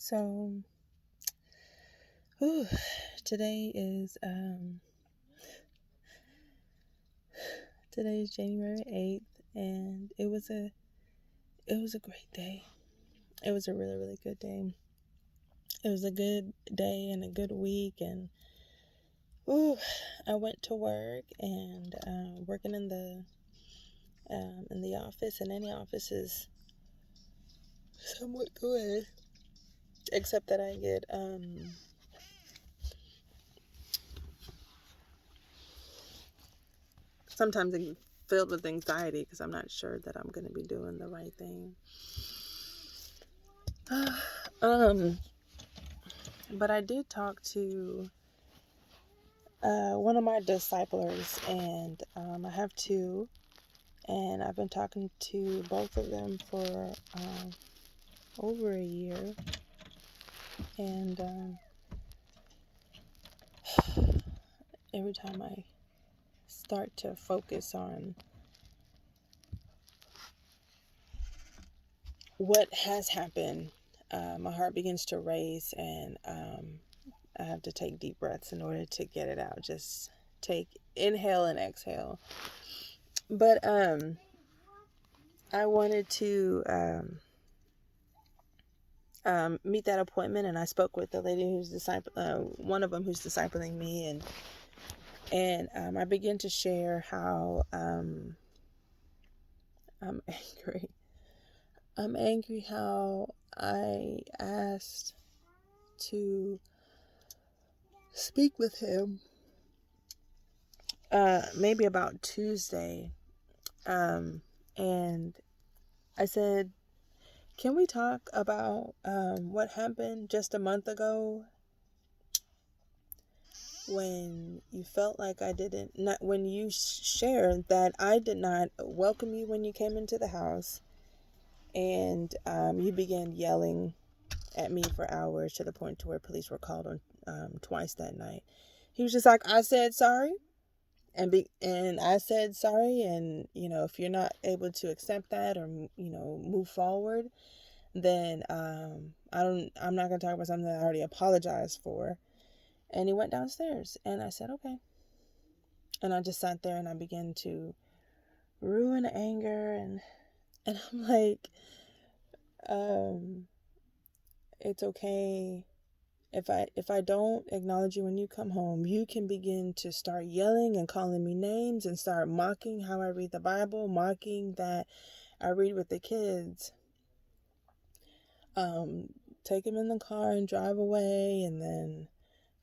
So, whew, today is January 8th, and it was a great day. It was a really, really good day. It was a good day and a good week, and I went to work and working in the office, and any office is somewhat good, except that I get sometimes I get filled with anxiety because I'm not sure that I'm going to be doing the right thing. But I did talk to one of my disciplers, and I have two, and I've been talking to both of them for over a year, and every time I start to focus on what has happened, my heart begins to race, and I have to take deep breaths in order to get it out. Just inhale and exhale. But I wanted to meet that appointment, and I spoke with the lady who's one of them who's discipling me, and I began to share how I'm angry. I'm angry how I asked to speak with him maybe about Tuesday, and I said, can we talk about what happened just a month ago when you felt like when you shared that I did not welcome you when you came into the house, and you began yelling at me for hours to the point to where police were called on twice that night. He was just like, I said sorry, and I said sorry, and if you're not able to accept that or move forward, then I'm not gonna talk about something that I already apologized for. And he went downstairs, and I said okay, and I just sat there and I began to ruin anger, and I'm like, it's okay if I don't acknowledge you when you come home. You can begin to start yelling and calling me names and start mocking how I read the Bible, mocking that I read with the kids. Take them in the car and drive away, and then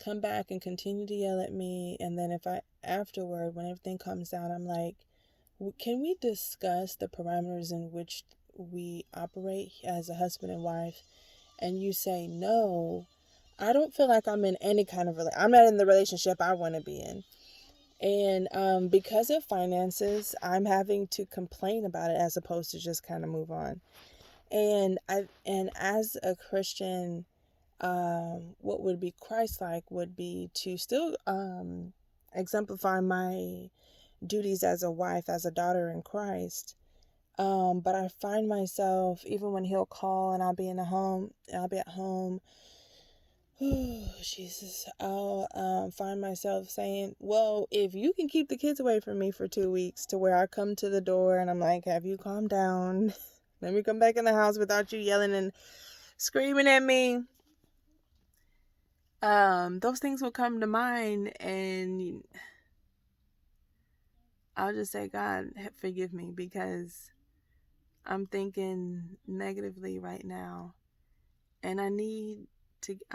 come back and continue to yell at me. And then afterward, when everything comes down, I'm like, can we discuss the parameters in which we operate as a husband and wife? And you say, no, I don't feel like I'm in any kind of I'm not in the relationship I want to be in. And because of finances, I'm having to complain about it as opposed to just kind of move on. And as a Christian, what would be Christ-like would be to still exemplify my duties as a wife, as a daughter in Christ. But I find myself, even when he'll call and I'll be at home, oh, Jesus, I'll find myself saying, well, if you can keep the kids away from me for 2 weeks, to where I come to the door and I'm like, have you calmed down? Let me come back in the house without you yelling and screaming at me. Those things will come to mind, and I'll just say, God, forgive me, because I'm thinking negatively right now, and I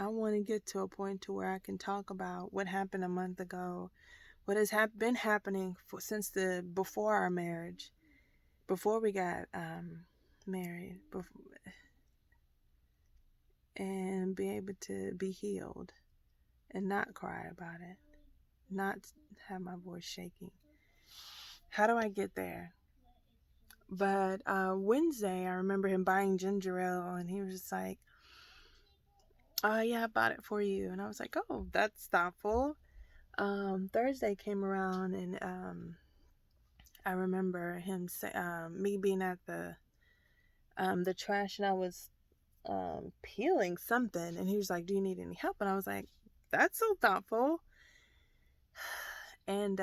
want to get to a point to where I can talk about what happened a month ago, what has been happening since before our marriage, before we got married, and be able to be healed and not cry about it, not have my voice shaking. How do I get there? But Wednesday, I remember him buying ginger ale, and he was just like, yeah, I bought it for you. And I was like, oh, that's thoughtful. Thursday came around, and I remember him me being at the trash, and I was peeling something, and he was like, "Do you need any help?" And I was like, "That's so thoughtful." And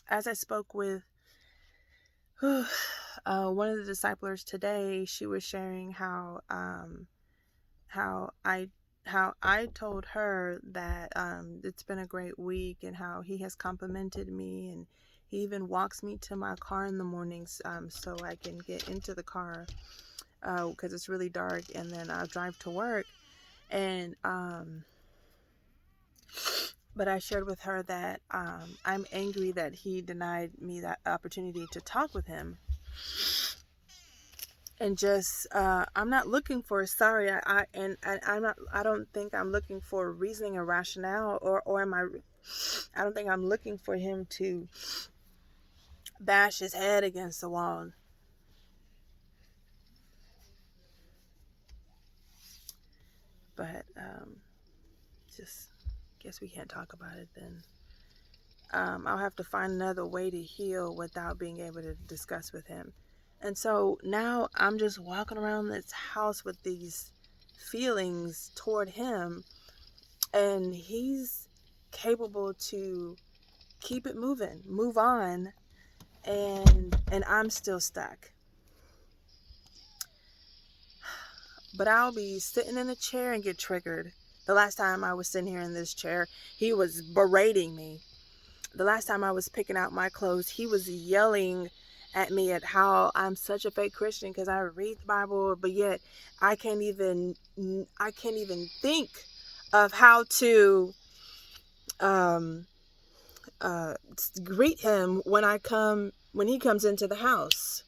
as I spoke with one of the disciplers today, she was sharing how I how I told her that it's been a great week, and how he has complimented me, and he even walks me to my car in the mornings so I can get into the car because it's really dark, and then I'll drive to work. And but I shared with her that I'm angry that he denied me that opportunity to talk with him. And just I'm not looking for sorry I'm not, I don't think I'm looking for reasoning or rationale, or am I don't think I'm looking for him to bash his head against the wall. But just guess we can't talk about it then. I'll have to find another way to heal without being able to discuss with him. And so now I'm just walking around this house with these feelings toward him, and he's capable to keep it moving, move on, and I'm still stuck. But I'll be sitting in a chair and get triggered. The last time I was sitting here in this chair, he was berating me. The last time I was picking out my clothes, he was yelling at me at how I'm such a fake Christian because I read the Bible, but yet I can't even think of how to um, greet him when he comes into the house.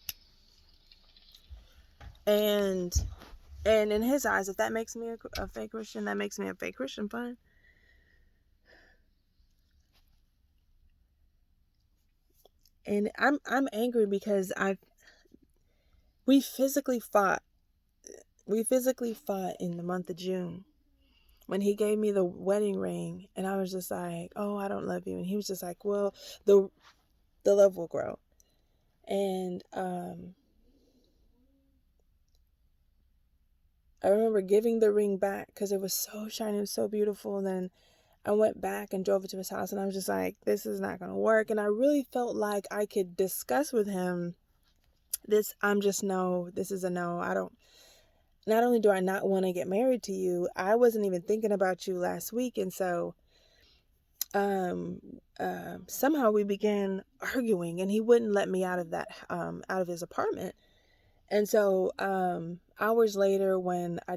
And in his eyes, if that makes me a fake Christian, that makes me a fake Christian. Fine. And I'm angry because we physically fought. We physically fought in the month of June when he gave me the wedding ring, and I was just like, "Oh, I don't love you," and he was just like, "Well, the love will grow." And I remember giving the ring back because it was so shiny, it was so beautiful. And then I went back and drove it to his house, and I was just like, "This is not gonna work." And I really felt like I could discuss with him this. I'm just no. This is a no. I don't. Not only do I not want to get married to you, I wasn't even thinking about you last week, and so somehow we began arguing, and he wouldn't let me out of that out of his apartment. And so hours later, when he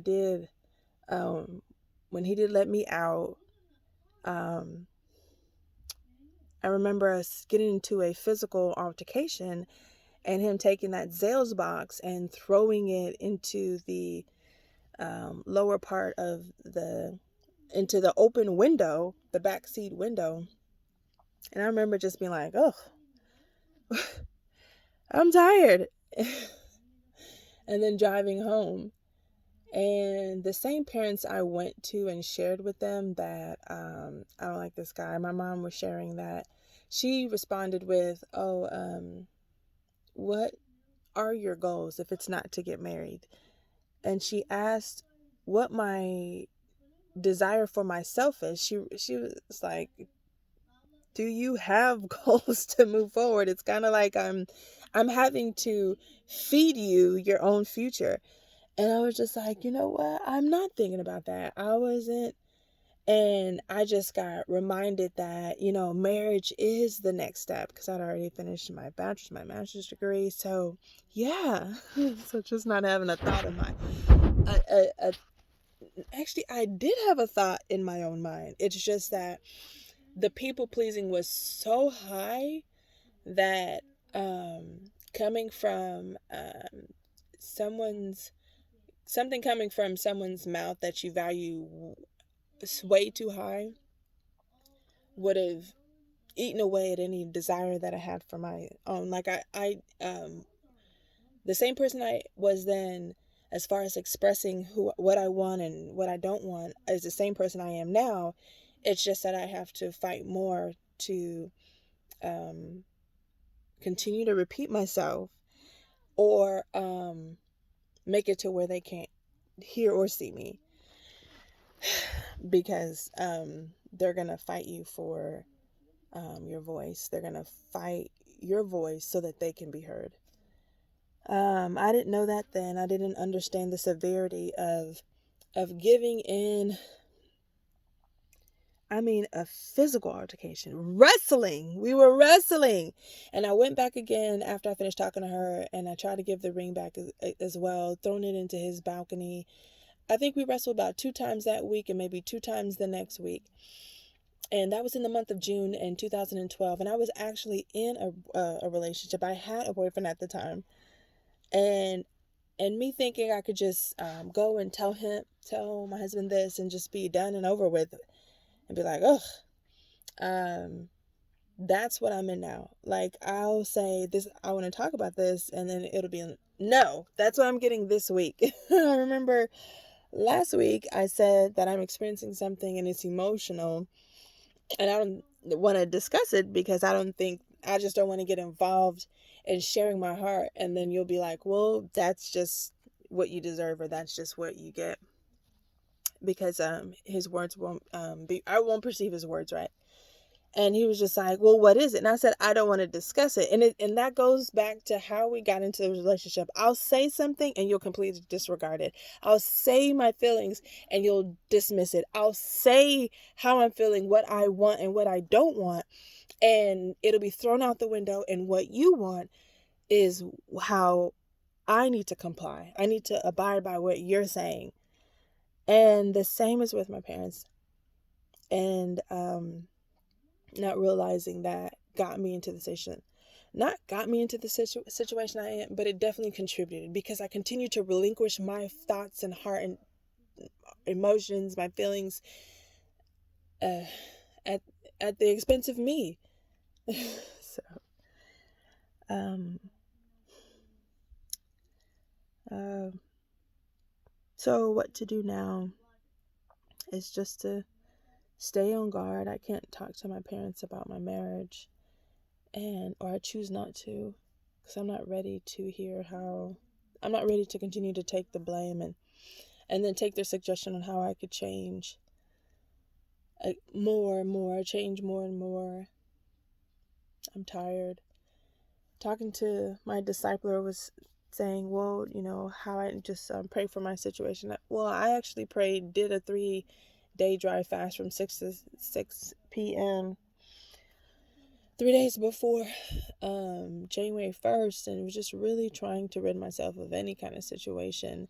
did let me out, um, I remember us getting into a physical altercation, and him taking that Zales box and throwing it into the lower part of into the open window, the back seat window. And I remember just being like, "Oh, I'm tired." And then driving home. And the same parents I went to and shared with them that I don't like this guy, my mom was sharing that. She responded with, "Oh, what are your goals if it's not to get married?" And she asked what my desire for myself is. She was like, "Do you have goals to move forward?" It's kind of like I'm having to feed you your own future. And I was just like, "You know what? I'm not thinking about that. I wasn't." And I just got reminded that, marriage is the next step because I'd already finished my bachelor's, my master's degree. So, yeah. So just not having a thought in my, actually, I did have a thought in my own mind. It's just that the people pleasing was so high that coming from something coming from someone's mouth that you value way too high would have eaten away at any desire that I had for my own. Like the same person I was then, as far as expressing what I want and what I don't want, is the same person I am now. It's just that I have to fight more to continue to repeat myself, or make it to where they can't hear or see me, because they're gonna fight you for your voice. They're gonna fight your voice so that they can be heard. I didn't know that then. I didn't understand the severity of giving in. I mean, a physical altercation, wrestling. We were wrestling, and I went back again after I finished talking to her, and I tried to give the ring back as well, throwing it into his balcony. I think we wrestled about 2 times that week, and maybe 2 times the next week. And that was in the month of June in 2012, and I was actually in a relationship. I had a boyfriend at the time, and me thinking I could just go and tell my husband this and just be done and over with, and be like, ugh, that's what I'm in now. Like, I'll say this, I want to talk about this, and then it'll be, no, that's what I'm getting this week. I remember last week I said that I'm experiencing something and it's emotional, and I don't want to discuss it because I just don't want to get involved in sharing my heart, and then you'll be like, well, that's just what you deserve, or that's just what you get, because his words won't I won't perceive his words right. And he was just like, well, what is it? And I said, I don't want to discuss it. And that goes back to how we got into the relationship. I'll say something and you'll completely disregard it. I'll say my feelings and you'll dismiss it. I'll say how I'm feeling, what I want and what I don't want, and it'll be thrown out the window. And what you want is how I need to comply. I need to abide by what you're saying. And the same is with my parents. And not realizing that got me into the situation. Not got me into the situation I am, but it definitely contributed, because I continued to relinquish my thoughts and heart and emotions, my feelings, at the expense of me. So, so what to do now is just to stay on guard. I can't talk to my parents about my marriage, or I choose not to, because I'm not ready to continue to take the blame and then take their suggestion on how I could change more and more, change more and more. I'm tired. Talking to my discipler was saying, well, how I just pray for my situation. Well, I actually did a 3-day dry fast from 6 to 6 p.m. 3 days before January 1st, and was just really trying to rid myself of any kind of situation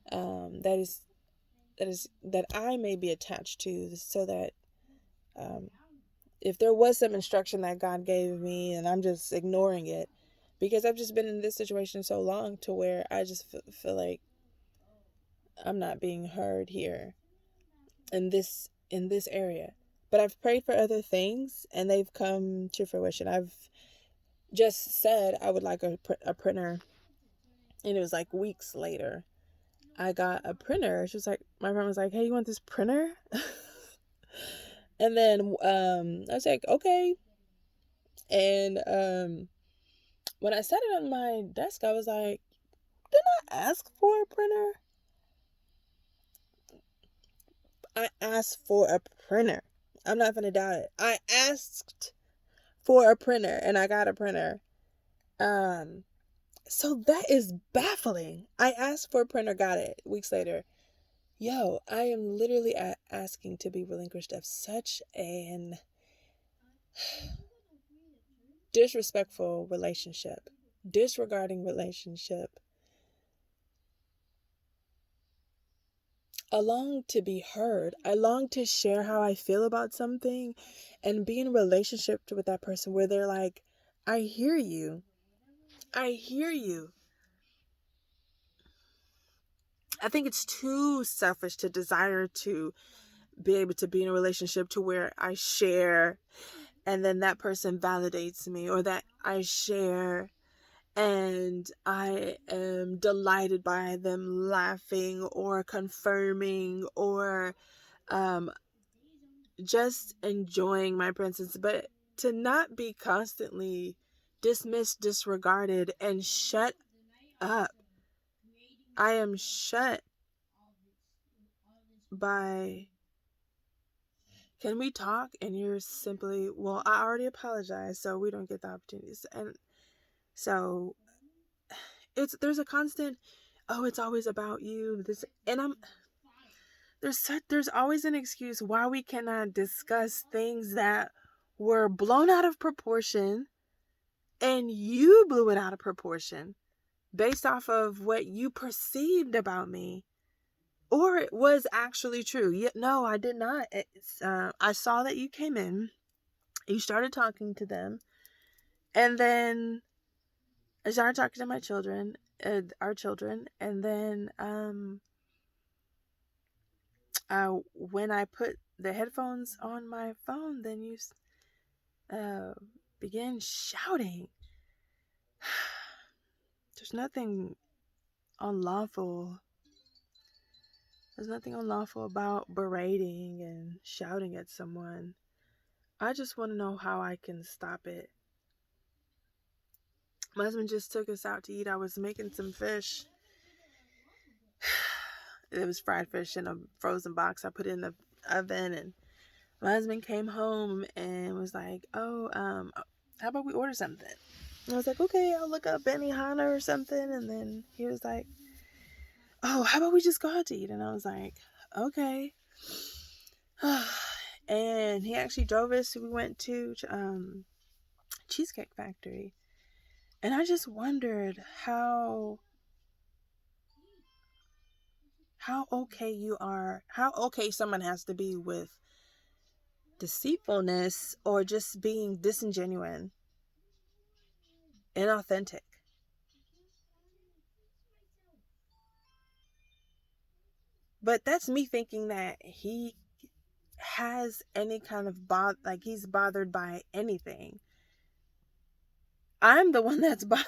that I may be attached to, so that if there was some instruction that God gave me and I'm just ignoring it, because I've just been in this situation so long to where I just feel like I'm not being heard here in this area. But I've prayed for other things and they've come to fruition. I've just said I would like a printer, and it was like weeks later I got a printer. She was like, my friend was like, hey, you want this printer? And then I was like, okay. And when I set it on my desk, I was like, didn't I ask for a printer? I asked for a printer. I'm not going to doubt it. I asked for a printer and I got a printer. So that is baffling. I asked for a printer, got it weeks later. Yo, I am literally asking to be relinquished of such an disrespectful relationship, disregarding relationship. I long to be heard. I long to share how I feel about something and be in a relationship with that person where they're like, I hear you. I hear you. I think it's too selfish to desire to be able to be in a relationship to where I share and then that person validates me, or that I share and I am delighted by them laughing or confirming or just enjoying my presence, but to not be constantly dismissed, disregarded, and shut up. I am shut by, can we talk? And you're simply, well, I already apologized, so we don't get the opportunities. And so there's a constant, oh, it's always about you. This, and there's always an excuse why we cannot discuss things that were blown out of proportion, and you blew it out of proportion based off of what you perceived about me, or it was actually true. No, I did not. I saw that you came in, you started talking to them, and then I started talking to my children, our children, and then when I put the headphones on my phone, then you began shouting. There's nothing unlawful. There's nothing unlawful about berating and shouting at someone. I just want to know how I can stop it. My husband just took us out to eat. I was making some fish. It was fried fish in a frozen box. I put it in the oven, and my husband came home and was like, oh, how about we order something? And I was like, okay, I'll look up Benihana or something. And then he was like, oh, how about we just go out to eat? And I was like, okay. And he actually drove us. We went to Cheesecake Factory. And I just wondered how okay you are, how okay someone has to be with deceitfulness or just being disingenuine, inauthentic. But that's me thinking that he has any kind of like he's bothered by anything. I'm the one that's bothered.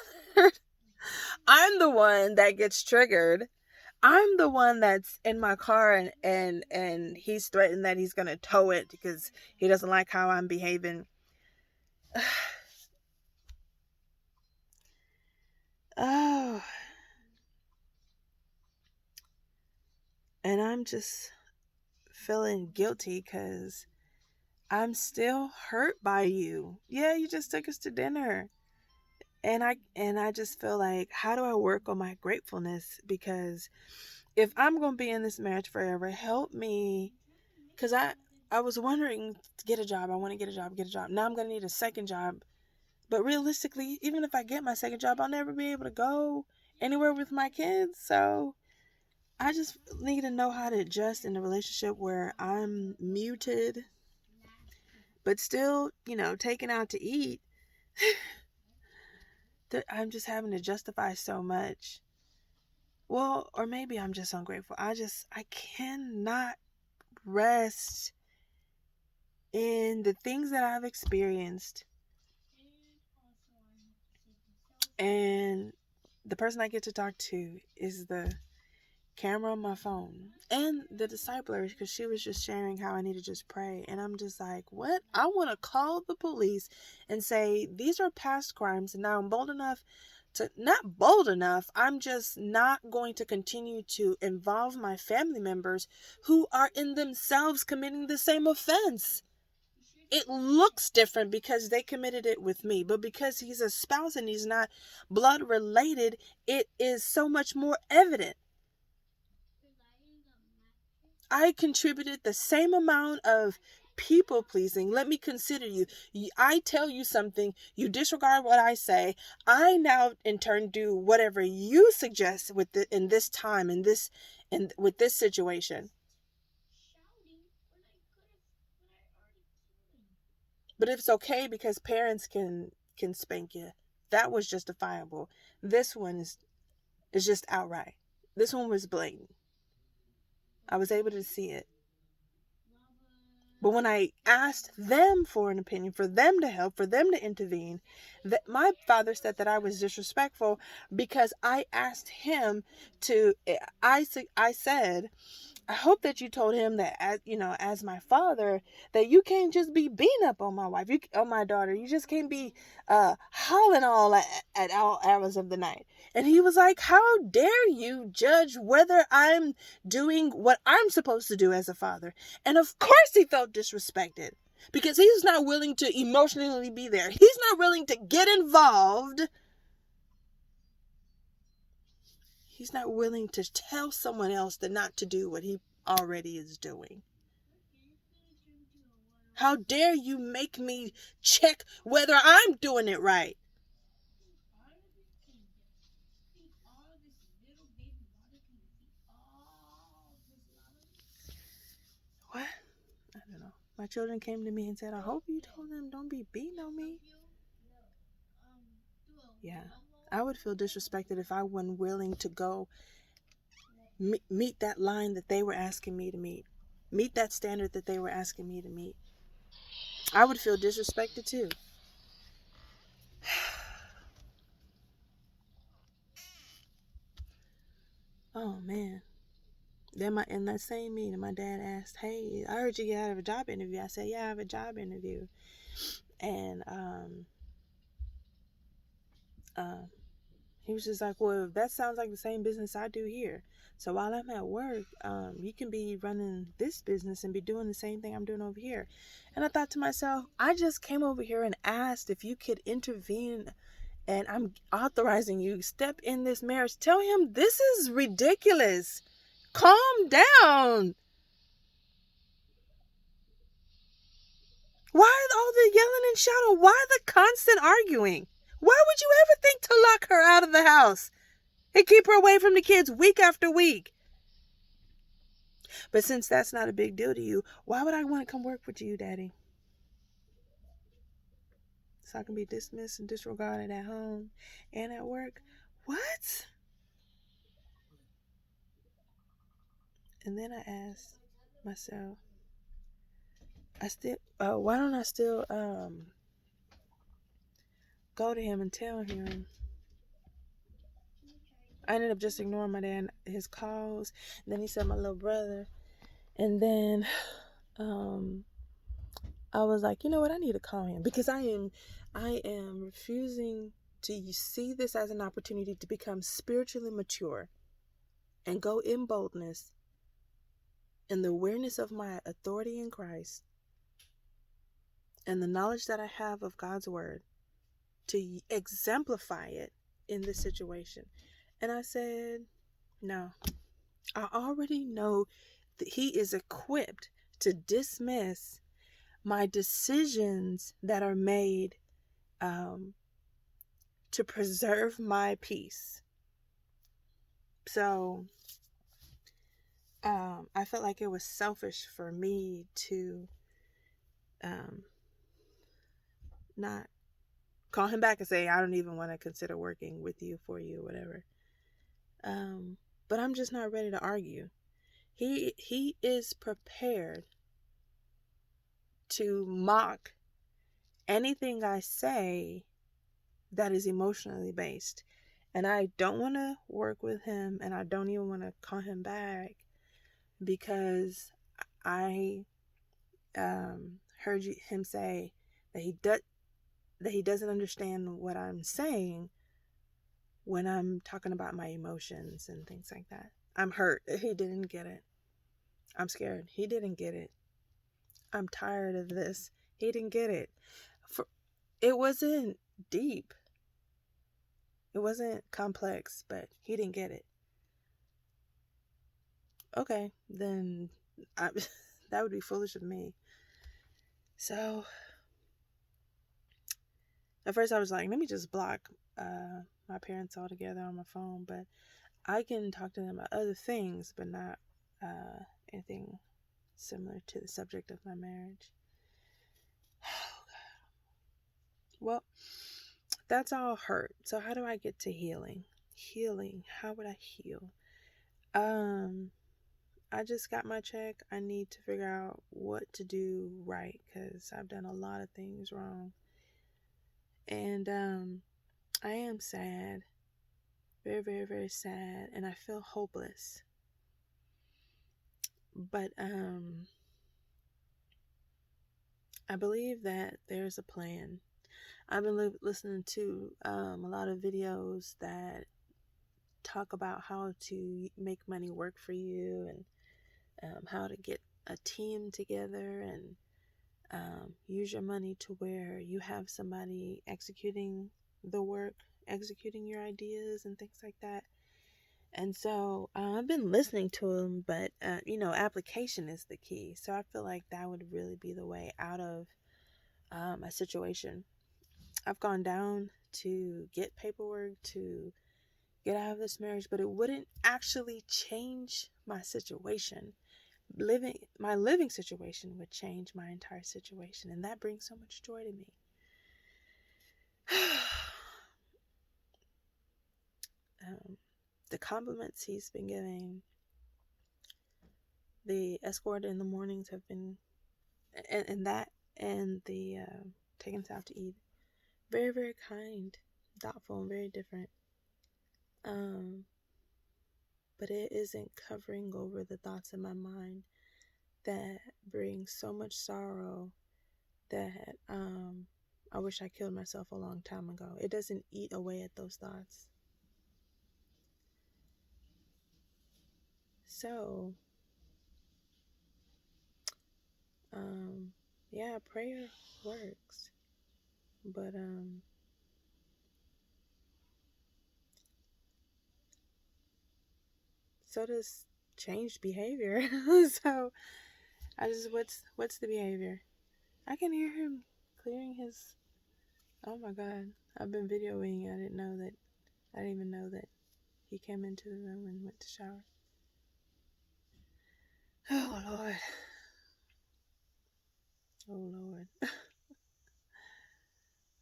I'm the one that gets triggered. I'm the one that's in my car and he's threatened that he's going to tow it because he doesn't like how I'm behaving. Oh. And I'm just feeling guilty because I'm still hurt by you. Yeah, you just took us to dinner. And I just feel like, how do I work on my gratefulness? Because if I'm going to be in this marriage forever, help me. Because I was wondering to get a job. I want to get a job. Now I'm going to need a second job. But realistically, even if I get my second job, I'll never be able to go anywhere with my kids. So I just need to know how to adjust in a relationship where I'm muted, but still, taken out to eat. That I'm just having to justify so much. Well, or maybe I'm just ungrateful. I cannot rest in the things that I've experienced. And the person I get to talk to is the camera on my phone and the discipler, because she was just sharing how I need to just pray. And I'm just like, what? I want to call the police and say, these are past crimes. And now I'm bold enough to, not bold enough, I'm just not going to continue to involve my family members who are in themselves committing the same offense. It looks different because they committed it with me, but because he's a spouse and he's not blood related, it is so much more evident. I contributed the same amount of people pleasing. Let me consider you. I tell you something, you disregard what I say. I now in turn do whatever you suggest in this time, with this situation. But if it's okay because parents can spank you, that was justifiable. This one is just outright. This one was blatant. I was able to see it. But when I asked them for an opinion, for them to help, for them to intervene, that my father said that I was disrespectful because I asked him to, I said, I hope that you told him that, as my father, that you can't just be beating up on my wife, on my daughter. You just can't be howling all at all hours of the night. And he was like, how dare you judge whether I'm doing what I'm supposed to do as a father? And of course he felt disrespected because he's not willing to emotionally be there. He's not willing to get involved. He's not willing to tell someone else that not to do what he already is doing. How dare you make me check whether I'm doing it right? What? I don't know. My children came to me and said, I hope you told them don't be beating on me. Yeah. I would feel disrespected if I wasn't willing to go meet that line that they were asking me to meet that standard that they were asking me to meet. I would feel disrespected too. Oh man. Then in that same meeting, my dad asked, "Hey, I heard you have a job interview." I said, "Yeah, I have a job interview," and um, he was just like, "Well, that sounds like the same business I do here. So while I'm at work, you can be running this business and be doing the same thing I'm doing over here." And I thought to myself, I just came over here and asked if you could intervene, and I'm authorizing you step in this marriage. Tell him this is ridiculous. Calm down. Why all the yelling and shouting? Why the constant arguing? Why would you ever think to lock her out of the house and keep her away from the kids week after week? But since that's not a big deal to you, why would I want to come work with you, Daddy? So I can be dismissed and disregarded at home and at work? What? And then I asked myself, why don't I still go to him and tell him? I ended up just ignoring my dad, his calls. And then he said my little brother. And then I was like, you know what? I need to call him because I am refusing to see this as an opportunity to become spiritually mature and go in boldness in the awareness of my authority in Christ and the knowledge that I have of God's word to exemplify it in this situation. And I said, no, I already know that he is equipped to dismiss my decisions that are made to preserve my peace. So I felt like it was selfish for me to not call him back and say, I don't even want to consider working with you, for you, whatever. But I'm just not ready to argue. He is prepared to mock anything I say that is emotionally based. And I don't want to work with him, and I don't even want to call him back because I heard him say that he doesn't understand what I'm saying when I'm talking about my emotions and things like that. I'm hurt. He didn't get it. I'm scared. He didn't get it. I'm tired of this. He didn't get it. It wasn't deep. It wasn't complex, but he didn't get it. Okay, then that would be foolish of me. So at first I was like, let me just block my parents altogether on my phone, but I can talk to them about other things, but not anything similar to the subject of my marriage. Well, that's all hurt. So how do I get to healing? Healing. How would I heal? I just got my check. I need to figure out what to do right because I've done a lot of things wrong. And I am sad. Very, very, very sad. And I feel hopeless. But I believe that there's a plan. I've been listening to a lot of videos that talk about how to make money work for you, and how to get a team together, and use your money to where you have somebody executing the work, executing your ideas and things like that. And so I've been listening to them, but application is the key. So I feel like that would really be the way out of a situation. I've gone down to get paperwork to get out of this marriage, but it wouldn't actually change my situation. My living situation would change my entire situation, and that brings so much joy to me. The compliments he's been giving, the escort in the mornings have been, and that, and the taking us out to eat, very, very kind, thoughtful, and very different. But it isn't covering over the thoughts in my mind that bring so much sorrow that I wish I killed myself a long time ago. It doesn't eat away at those thoughts. So, yeah, prayer works, but so does changed behavior. So I just, what's the behavior? I can hear him clearing his. Oh my God! I've been videoing. I didn't know that. I didn't even know that he came into the room and went to shower. Oh Lord. Oh Lord.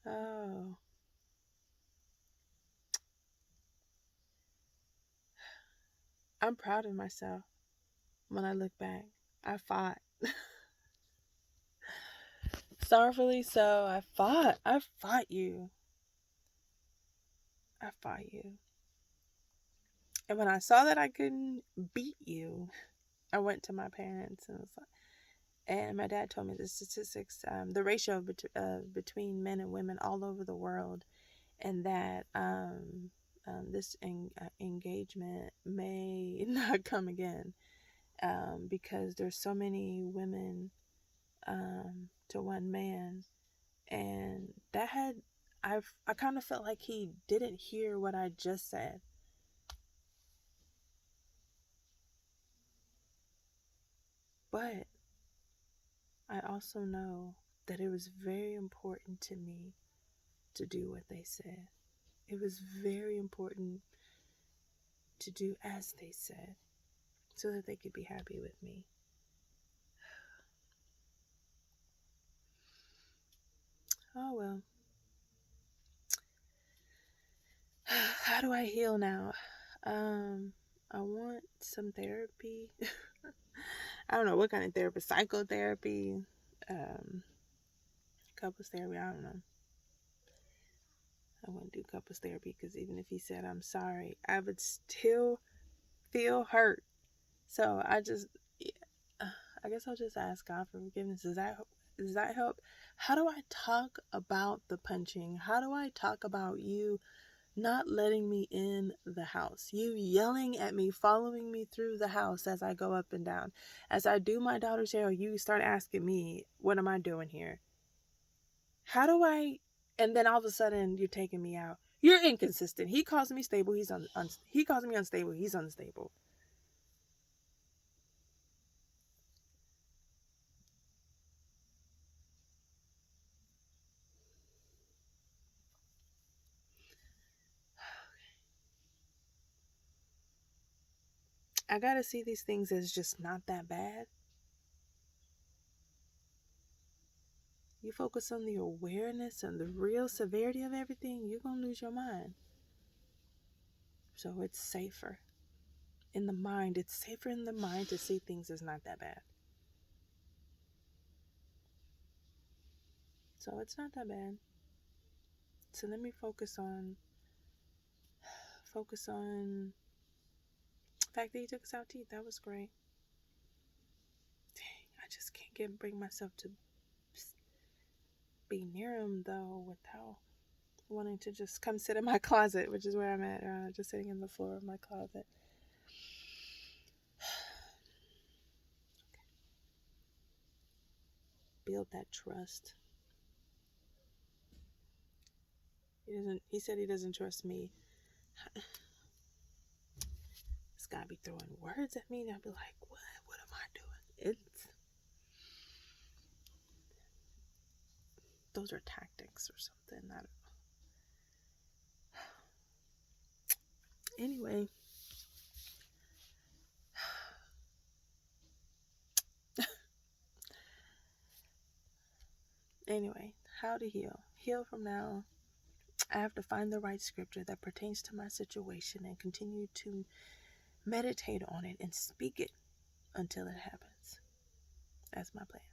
Oh. I'm proud of myself when I look back. I fought. Sorrowfully so, I fought. I fought you. I fought you. And when I saw that I couldn't beat you, I went to my parents and was like, and my dad told me the statistics, the ratio between men and women all over the world, and that this engagement may not come again, because there's so many women to one man, and that had I kind of felt like he didn't hear what I just said. But I also know that it was very important to me to do what they said. It was very important to do as they said so that they could be happy with me. Oh well. How do I heal now? I want some therapy. I don't know what kind of therapy, psychotherapy, couples therapy, I don't know. I wouldn't do couples therapy because even if he said I'm sorry, I would still feel hurt. So I guess I'll just ask God for forgiveness. Does that help? How do I talk about the punching? How do I talk about you not letting me in the house? You yelling at me, following me through the house as I go up and down. As I do my daughter's hair, you start asking me, what am I doing here? How do I? And then all of a sudden, you're taking me out. You're inconsistent. He calls me stable. He calls me unstable. He's unstable. I gotta see these things as just not that bad. You focus on the awareness and the real severity of everything, you're gonna lose your mind. So it's safer in the mind. It's safer in the mind to see things as not that bad. So it's not that bad. So let me focus on the fact that he took us out to eat. That was great. can't bring myself to be near him, though, without wanting to just come sit in my closet, which is where I'm at, just sitting in the floor of my closet. Build that trust. He said he doesn't trust me. This guy be throwing words at me, and I'll be like, what am I doing? Those are tactics or something. I don't know. Anyway. Anyway, how to heal. Heal from now. I have to find the right scripture that pertains to my situation and continue to meditate on it and speak it until it happens. That's my plan.